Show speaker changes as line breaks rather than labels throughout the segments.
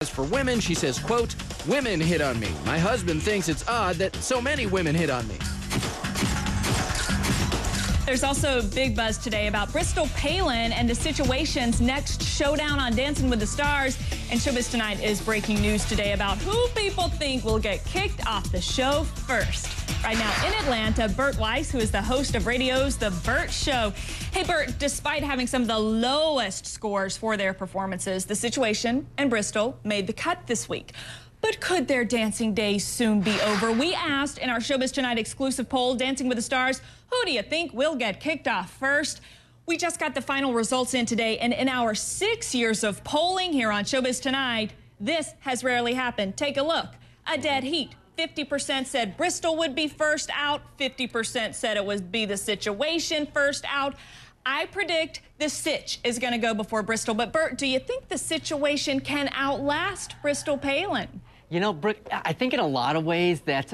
As for women, she says, quote, "Women hit on me. My husband thinks it's odd that so many women hit on me."
There's also a big buzz today about Bristol Palin and the situation's next showdown on Dancing with the Stars. And Showbiz Tonight is breaking news today about who people think will get kicked off the show first. Right now in Atlanta, Bert Weiss, who is the host of radio's The Bert Show. Hey, Bert, despite having some of the lowest scores for their performances, the situation in Bristol made the cut this week. But could their dancing days soon be over? We asked in our Showbiz Tonight exclusive poll, Dancing with the Stars, who do you think will get kicked off first? We just got the final results in today, and in our 6 years of polling here on Showbiz Tonight, this has rarely happened. Take a look. A dead heat. 50% said Bristol would be first out. 50% said it would be the situation first out. I predict the Sitch is going to go before Bristol. But, Bert, do you think the situation can outlast Bristol Palin?
You know, Brooke, I think in a lot of ways that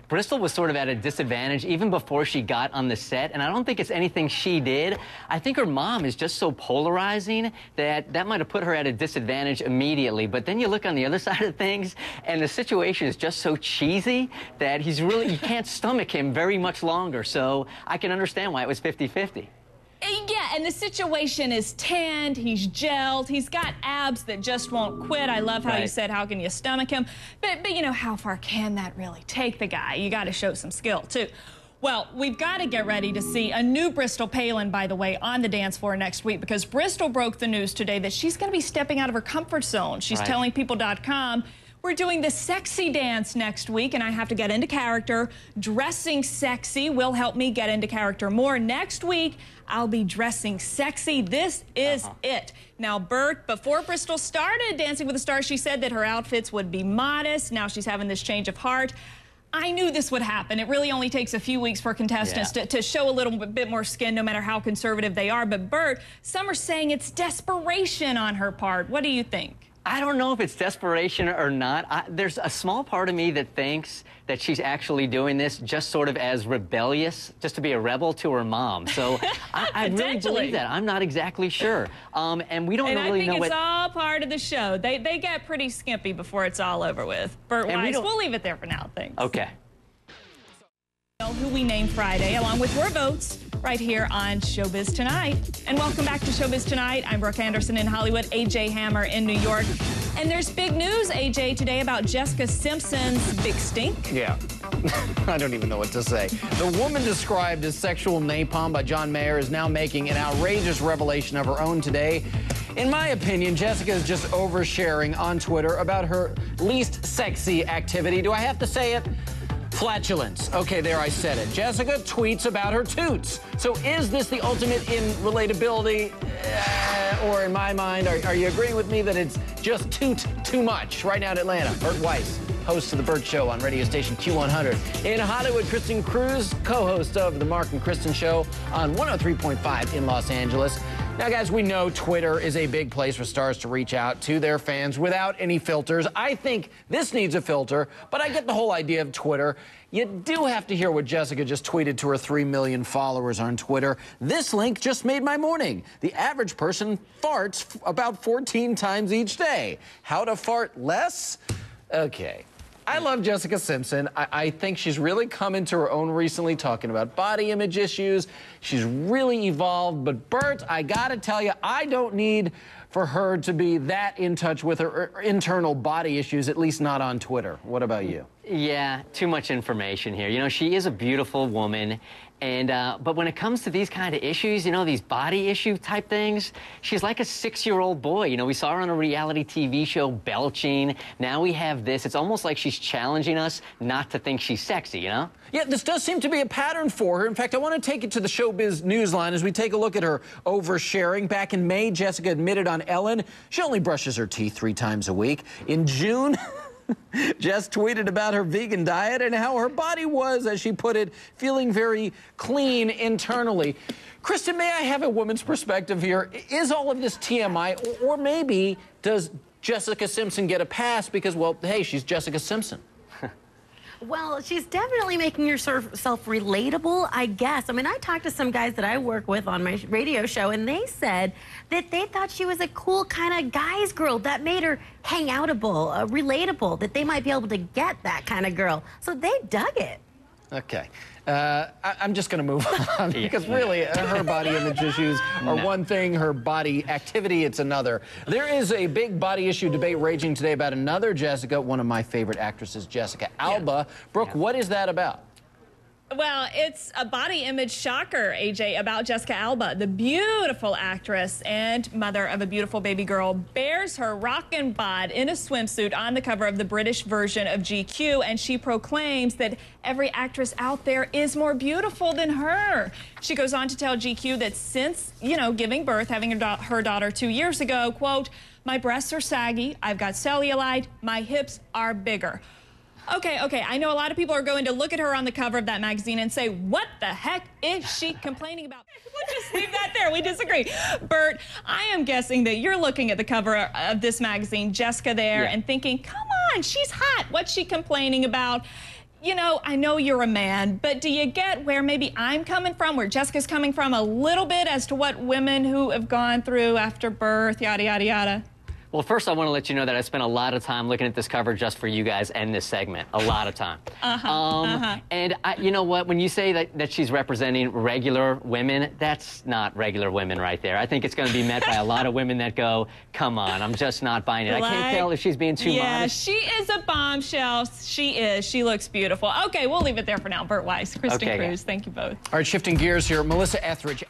Bristol was sort of at a disadvantage even before she got on the set, and I don't think it's anything she did. I think her mom is just so polarizing that might have put her at a disadvantage immediately. But then you look on the other side of things, and the situation is just so cheesy that you can't stomach him very much longer. So I can understand why it was 50-50.
Yeah, and the situation is tanned, he's gelled, he's got abs that just won't quit. I love how you said, how can you stomach him? But you know, how far can that really take the guy? You got to show some skill, too. Well, we've got to get ready to see a new Bristol Palin, by the way, on the dance floor next week, because Bristol broke the news today that she's going to be stepping out of her comfort zone. She's telling People.com, we're doing the sexy dance next week, and I have to get into character. Dressing sexy will help me get into character more. Next week, I'll be dressing sexy. This is it. Now, Bert, before Bristol started Dancing with the Stars, she said that her outfits would be modest. Now she's having this change of heart. I knew this would happen. It really only takes a few weeks for contestants to show a little bit more skin, no matter how conservative they are. But, Bert, some are saying it's desperation on her part. What do you think?
I don't know if it's desperation or not. There's a small part of me that thinks that she's actually doing this just sort of as rebellious, just to be a rebel to her mom. So I really believe that. I'm not exactly sure. And we don't really know what...
I think it's all part of the show. They get pretty skimpy before it's all over with. Bert Weiss, we'll leave it there for now. Thanks.
Okay.
Who we name Friday, along with your votes, right here on Showbiz Tonight. And welcome back to Showbiz Tonight. I'm Brooke Anderson in Hollywood, AJ Hammer in New York. And there's big news, AJ, today about Jessica Simpson's big stink.
Yeah. I don't even know what to say. The woman described as sexual napalm by John Mayer is now making an outrageous revelation of her own today. In my opinion, Jessica is just oversharing on Twitter about her least sexy activity. Do I have to say it? Flatulence. Okay, there I said it. Jessica tweets about her toots. So is this the ultimate in relatability? Or in my mind, are you agreeing with me that it's just too much? Right now in Atlanta, Bert Weiss, host of The Bert Show on radio station Q100. In Hollywood, Kristen Cruz, co-host of The Mark and Kristen Show on 103.5 in Los Angeles. Now, guys, we know Twitter is a big place for stars to reach out to their fans without any filters. I think this needs a filter, but I get the whole idea of Twitter. You do have to hear what Jessica just tweeted to her 3 million followers on Twitter. This link just made my morning. The average person farts about 14 times each day. How to fart less? Okay. I love Jessica Simpson. I think she's really come into her own recently, talking about body image issues. She's really evolved. But, Bert, I gotta tell you, I don't need for her to be that in touch with her internal body issues, at least not on Twitter. What about you?
Yeah, too much information here. You know, she is a beautiful woman, and but when it comes to these kind of issues, you know, these body issue type things, she's like a 6-year-old boy. You know, we saw her on a reality TV show belching. Now we have this. It's almost like she's challenging us not to think she's sexy, you know?
Yeah, this does seem to be a pattern for her. In fact, I want to take it to the Showbiz Newsline as we take a look at her oversharing. Back in May, Jessica admitted on Ellen she only brushes her teeth 3 times a week. In June, Jess tweeted about her vegan diet and how her body was, as she put it, feeling very clean internally. Kristen, may I have a woman's perspective here? Is all of this TMI, or maybe does Jessica Simpson get a pass because, well, hey, she's Jessica Simpson?
Well, she's definitely making herself relatable, I guess. I mean, I talked to some guys that I work with on my radio show, and they said that they thought she was a cool kind of guy's girl that made her hang outable, relatable, that they might be able to get that kind of girl. So they dug it.
Okay. I'm just going to move on because really her body image issues are one thing, her body activity, it's another. There is a big body issue debate raging today about another Jessica, one of my favorite actresses, Jessica Alba. Brooke, what is that about?
Well, it's a body image shocker, AJ, about Jessica Alba. The beautiful actress and mother of a beautiful baby girl bears her rockin' bod in a swimsuit on the cover of the British version of GQ, and she proclaims that every actress out there is more beautiful than her. She goes on to tell GQ that since, giving birth, having her daughter 2 years ago, quote, "My breasts are saggy, I've got cellulite, my hips are bigger." Okay, I know a lot of people are going to look at her on the cover of that magazine and say, what the heck is she complaining about? We'll just leave that there. We disagree. Bert, I am guessing that you're looking at the cover of this magazine, Jessica there, and thinking, come on, she's hot. What's she complaining about? I know you're a man, but do you get where maybe I'm coming from, where Jessica's coming from a little bit as to what women who have gone through after birth, yada, yada, yada?
Well, first, I want to let you know that I spent a lot of time looking at this cover just for you guys and this segment. A lot of time. And you know what? When you say that she's representing regular women, that's not regular women right there. I think it's going to be met by a lot of women that go, come on, I'm just not buying it. I can't tell if she's being too modest.
Yeah, she is a bombshell. She is. She looks beautiful. Okay, we'll leave it there for now. Bert Weiss, Kristen Cruz, thank you both.
All right, shifting gears here. Melissa Etheridge.